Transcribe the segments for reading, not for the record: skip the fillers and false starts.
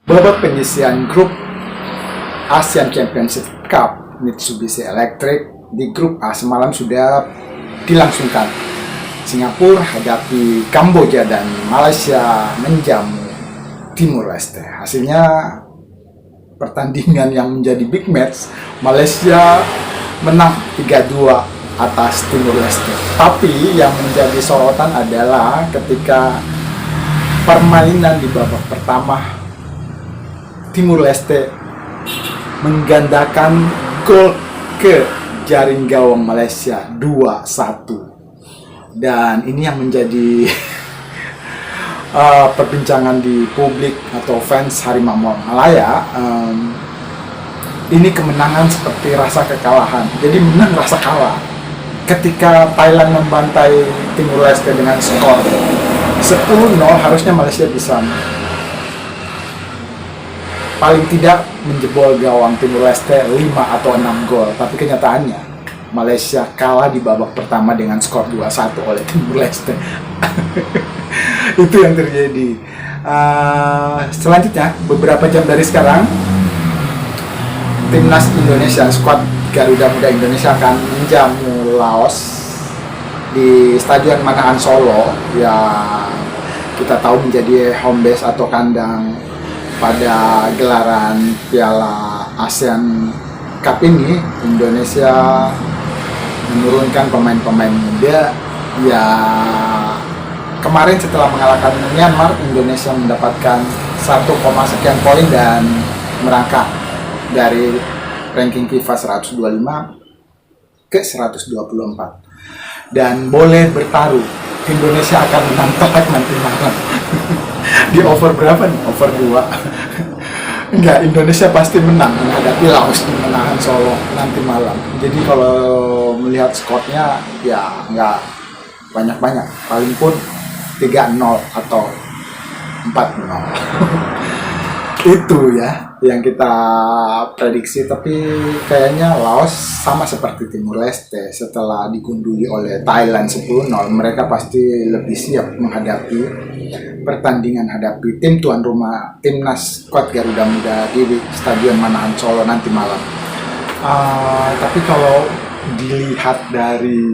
Babak penyisihan grup Asian Championship Cup Mitsubishi Electric di grup A semalam sudah dilangsungkan. Singapura hadapi Kamboja dan Malaysia menjamu Timur Leste. Hasilnya pertandingan yang menjadi big match, Malaysia menang 3-2 atas Timur Leste. Tapi yang menjadi sorotan adalah ketika permainan di babak pertama, Timur Leste menggandakan gol ke jaring gawang Malaysia 2-1. Dan ini yang menjadi perbincangan di publik atau fans Harimau Malaya. Ini kemenangan seperti rasa kekalahan. Jadi menang rasa kalah. Ketika Thailand membantai Timur Leste dengan skor 10-0, harusnya Malaysia bisa paling tidak menjebol gawang Timur Leste 5 atau 6 gol. Tapi kenyataannya Malaysia kalah di babak pertama dengan skor 2-1 oleh Timur Leste. Itu yang terjadi. Selanjutnya, beberapa jam dari sekarang, Timnas Indonesia, skuad Garuda Muda Indonesia akan menjamu Laos di Stadion Manahan Solo, yang kita tahu menjadi home base atau kandang pada gelaran Piala ASEAN Cup ini. Indonesia menurunkan pemain-pemain muda. Ya, kemarin setelah mengalahkan Myanmar, Indonesia mendapatkan 1, sekian poin dan merangkak dari ranking FIFA 125 ke 124. Dan boleh bertaruh, Indonesia akan menang telak nanti malam. Di over berapa nih? Over 2. Enggak, Indonesia pasti menang menghadapi Laos di Manahan Solo nanti malam. Jadi kalau melihat skornya ya nggak banyak-banyak, paling pun 3-0 atau 4-0. Itu ya yang kita prediksi. Tapi kayaknya Laos sama seperti Timur Leste, setelah digunduli oleh Thailand 10-0, mereka pasti lebih siap menghadapi pertandingan hadapi tim tuan rumah Timnas skuad Garuda Muda di Stadion Manahan Solo nanti malam. Tapi kalau dilihat dari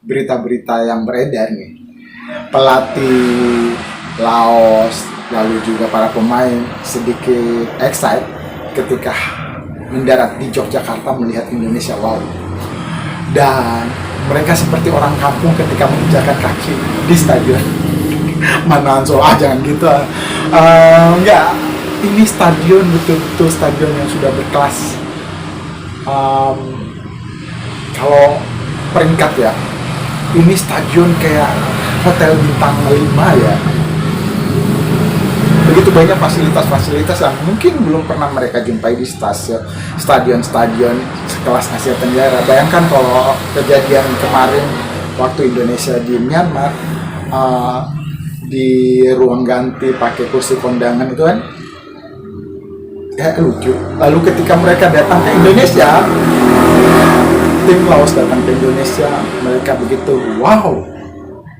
berita-berita yang beredar nih, pelatih Laos lalu juga para pemain sedikit excited ketika mendarat di Yogyakarta melihat Indonesia. Wow. Dan mereka seperti orang kampung ketika menginjakan kaki di stadion Manahan Solo. Jangan gitu. Enggak, ini stadion betul-betul stadion yang sudah berkelas. Kalau peringkat ya, ini stadion kayak hotel bintang 5 ya. Begitu banyak fasilitas-fasilitas yang mungkin belum pernah mereka jumpai di stadion-stadion sekelas Asia Tenggara. Bayangkan kalau kejadian kemarin waktu Indonesia di Myanmar, di ruang ganti pakai kursi kondangan itu kan lucu. Lalu ketika mereka datang ke Indonesia, tim Laos datang ke Indonesia, mereka begitu, wow,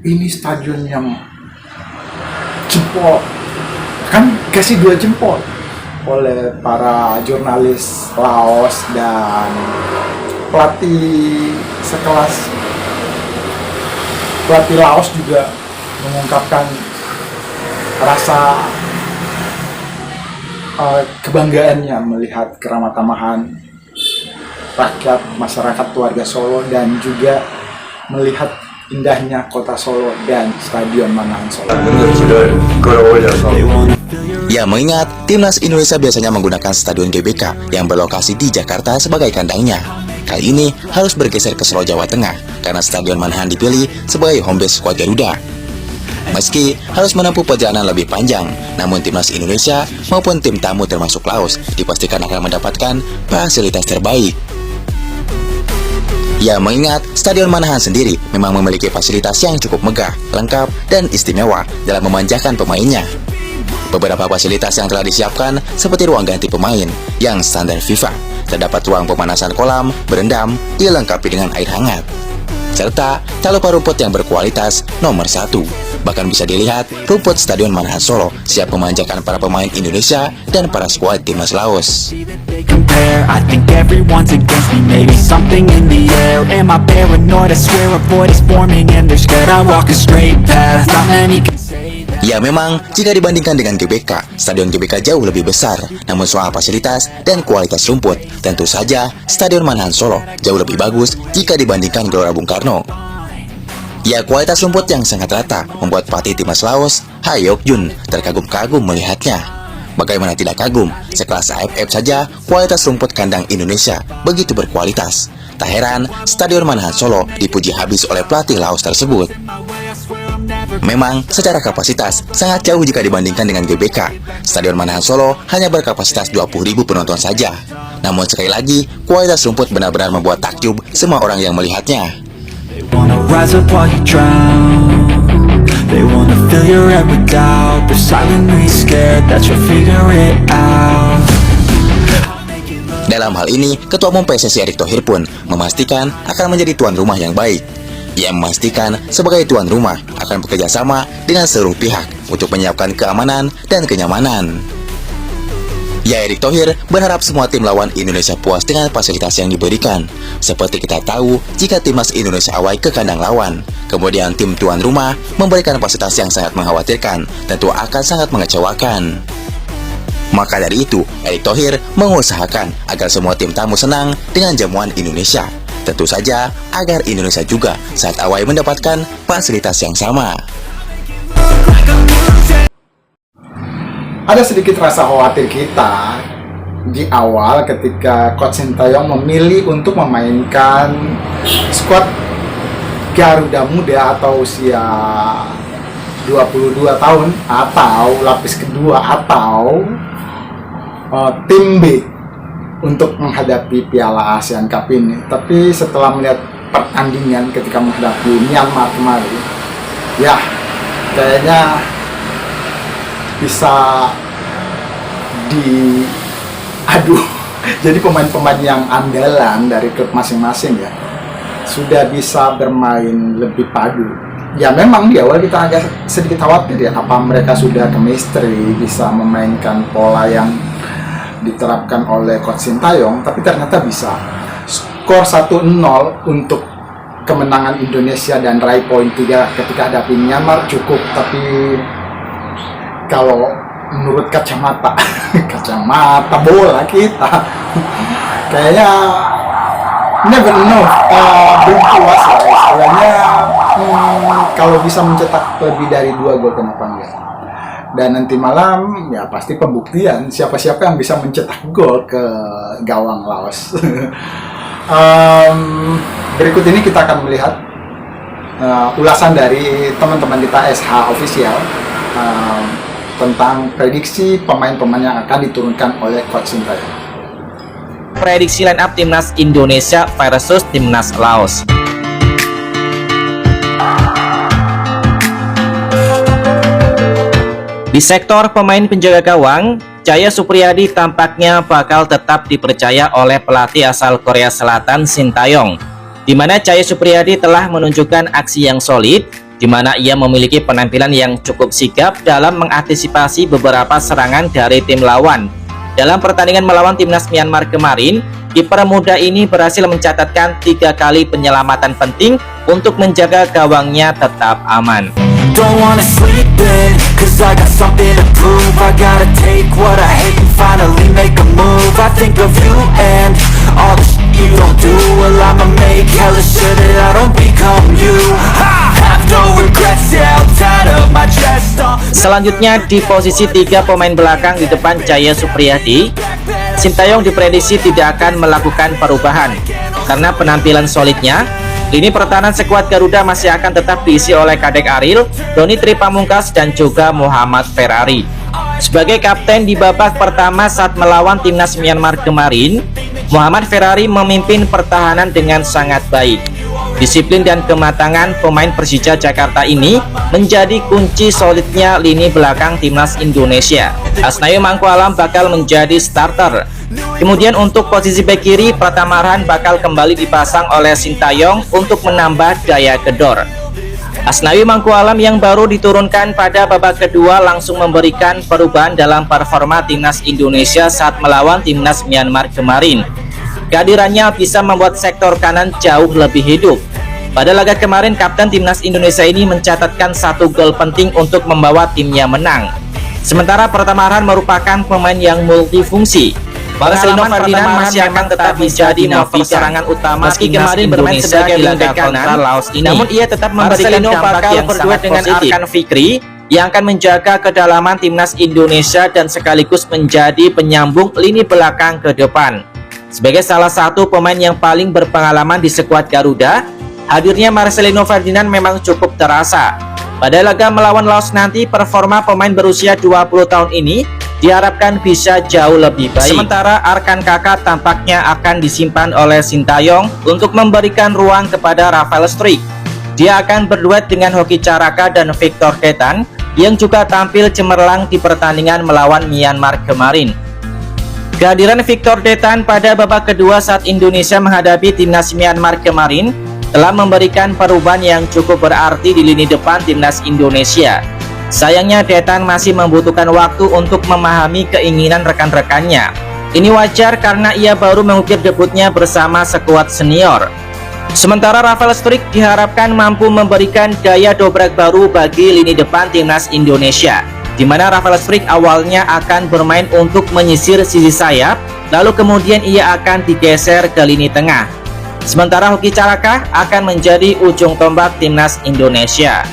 ini stadion yang jempol, kan kasih 2 jempol oleh para jurnalis Laos. Dan pelatih Laos juga mengungkapkan rasa kebanggaannya melihat keramatamahan rakyat, masyarakat warga Solo, dan juga melihat indahnya kota Solo dan Stadion Manahan Solo. Ya, mengingat Timnas Indonesia biasanya menggunakan Stadion GBK yang berlokasi di Jakarta sebagai kandangnya, kali ini harus bergeser ke Solo, Jawa Tengah, karena Stadion Manahan dipilih sebagai home base skuad Garuda. Meski harus menempuh perjalanan lebih panjang, namun Timnas Indonesia maupun tim tamu termasuk Laos dipastikan akan mendapatkan fasilitas terbaik. Ya, mengingat Stadion Manahan sendiri memang memiliki fasilitas yang cukup megah, lengkap, dan istimewa dalam memanjakan pemainnya. Beberapa fasilitas yang telah disiapkan seperti ruang ganti pemain yang standar FIFA, terdapat ruang pemanasan kolam, berendam, dilengkapi dengan air hangat, serta tak lupa rumput yang berkualitas nomor 1. Bahkan bisa dilihat, rumput Stadion Manahan Solo siap memanjakan para pemain Indonesia dan para skuad timnas Laos. Compare, I think everyone's against me. Maybe something in the air. Am I paranoid? I swear a void is forming and they're scared. I walk a straight path. Not many can say that. Ya memang, jika dibandingkan dengan GBK, Stadion GBK jauh lebih besar. Namun soal fasilitas dan kualitas rumput, tentu saja Stadion Manahan Solo jauh lebih bagus jika dibandingkan Gelora Bung Karno. Ya, kualitas rumput yang sangat rata membuat pelatih timnas Laos, Hayok Jun, terkagum-kagum melihatnya. Bagaimana tidak kagum, sekelas AFF saja kualitas rumput kandang Indonesia begitu berkualitas. Tak heran, Stadion Manahan Solo dipuji habis oleh pelatih Laos tersebut. Memang, secara kapasitas sangat jauh jika dibandingkan dengan GBK. Stadion Manahan Solo hanya berkapasitas 20.000 penonton saja. Namun sekali lagi, kualitas rumput benar-benar membuat takjub semua orang yang melihatnya. They wanna rise up while you drown. They wanna fill your head with doubt. They're silently scared that you'll figure it out. Dalam hal ini, Ketua Umum PSSI Erick Thohir pun memastikan akan menjadi tuan rumah yang baik. Ia memastikan sebagai tuan rumah akan bekerja sama dengan seluruh pihak untuk menyiapkan keamanan dan kenyamanan. Ya, Erick Thohir berharap semua tim lawan Indonesia puas dengan fasilitas yang diberikan. Seperti kita tahu, jika timnas Indonesia away ke kandang lawan, kemudian tim tuan rumah memberikan fasilitas yang sangat mengkhawatirkan, tentu akan sangat mengecewakan. Maka dari itu, Erick Thohir mengusahakan agar semua tim tamu senang dengan jamuan Indonesia. Tentu saja agar Indonesia juga saat away mendapatkan fasilitas yang sama. Ada sedikit rasa khawatir kita di awal ketika Coach Sintayong memilih untuk memainkan skuad Garuda Muda atau usia 22 tahun atau lapis kedua atau tim B untuk menghadapi Piala ASEAN Cup ini. Tapi setelah melihat pertandingan ketika menghadapi Myanmar kemarin, ya kayaknya bisa diadu. Jadi pemain-pemain yang andalan dari klub masing-masing ya sudah bisa bermain lebih padu. Ya memang di awal kita agak sedikit khawatir ya, apa mereka sudah chemistry, bisa memainkan pola yang diterapkan oleh Coach Sintayong, tapi ternyata bisa. Skor 1-0 untuk kemenangan Indonesia dan raih poin 3 ketika hadapi Myanmar cukup, tapi kalau menurut kacamata bola kita kayaknya never enough, belum puas ya istilahnya. Kalau bisa mencetak lebih dari 2 gol kenapa enggak, dan nanti malam ya pasti pembuktian siapa-siapa yang bisa mencetak gol ke gawang Laos. Berikut ini kita akan melihat ulasan dari teman-teman kita SH Official tentang prediksi pemain-pemain yang akan diturunkan oleh Coach Sintayong. Prediksi line up timnas Indonesia versus timnas Laos. Di sektor pemain penjaga gawang, Jaya Supriyadi tampaknya bakal tetap dipercaya oleh pelatih asal Korea Selatan Sintayong, di mana Jaya Supriyadi telah menunjukkan aksi yang solid, di mana ia memiliki penampilan yang cukup sigap dalam mengantisipasi beberapa serangan dari tim lawan. Dalam pertandingan melawan timnas Myanmar kemarin, kiper muda ini berhasil mencatatkan 3 kali penyelamatan penting untuk menjaga gawangnya tetap aman. Don't wanna sleep in, cause I got something to prove. I gotta take what I hate and finally make a move. I think of you and all the shit you don't do. Well, I'ma make hella sure that I don't become you. Have no regrets, yeah, I'll tie up my chest. Selanjutnya di posisi 3 pemain belakang di depan Jaya Supriyadi, Sintayong diprediksi tidak akan melakukan perubahan karena penampilan solidnya. Lini pertahanan skuad Garuda masih akan tetap diisi oleh Kadek Ariel, Doni Tripamungkas, dan juga Muhammad Ferrari. Sebagai kapten di babak pertama saat melawan timnas Myanmar kemarin, Muhammad Ferrari memimpin pertahanan dengan sangat baik. Disiplin dan kematangan pemain Persija Jakarta ini menjadi kunci solidnya lini belakang timnas Indonesia. Asnawi Mangkualam bakal menjadi starter. Kemudian untuk posisi bek kiri, Pratama Arhan bakal kembali dipasang oleh Sintayong untuk menambah daya gedor. Asnawi Mangkualam yang baru diturunkan pada babak kedua langsung memberikan perubahan dalam performa timnas Indonesia saat melawan timnas Myanmar kemarin. Kehadirannya bisa membuat sektor kanan jauh lebih hidup. Pada laga kemarin, kapten timnas Indonesia ini mencatatkan 1 gol penting untuk membawa timnya menang. Sementara Pratamaran merupakan pemain yang multifungsi. Marcelino Ferdinand masih akan tetap menjadi motor serangan utama meski kemarin bermain sebagai laga kanan Laos ini. Namun ia tetap memberikan dampak yang sangat dengan Arkan Fikri yang akan menjaga kedalaman timnas Indonesia dan sekaligus menjadi penyambung lini belakang ke depan. Sebagai salah satu pemain yang paling berpengalaman di skuad Garuda, hadirnya Marcelino Ferdinand memang cukup terasa. Pada laga melawan Laos nanti, performa pemain berusia 20 tahun ini diharapkan bisa jauh lebih baik. Sementara Arkan Kakak tampaknya akan disimpan oleh Sintayong untuk memberikan ruang kepada Rafael Struijk. Dia akan berduet dengan Hoki Caraka dan Victor Ketan yang juga tampil cemerlang di pertandingan melawan Myanmar kemarin. Kehadiran Victor Ketan pada babak kedua saat Indonesia menghadapi timnas Myanmar kemarin telah memberikan perubahan yang cukup berarti di lini depan timnas Indonesia. Sayangnya Ketan masih membutuhkan waktu untuk memahami keinginan rekan-rekannya. Ini wajar karena ia baru mengukir debutnya bersama skuad senior. Sementara Rafael Struijk diharapkan mampu memberikan gaya dobrak baru bagi lini depan timnas Indonesia, di mana Rafael Struijk awalnya akan bermain untuk menyisir sisi sayap, lalu kemudian ia akan digeser ke lini tengah. Sementara Hoki Caraka akan menjadi ujung tombak timnas Indonesia.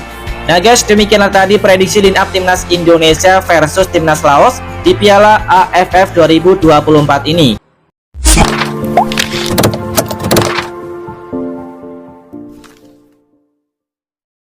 Nah guys, demikianlah tadi prediksi line up timnas Indonesia versus timnas Laos di Piala AFF 2024 ini.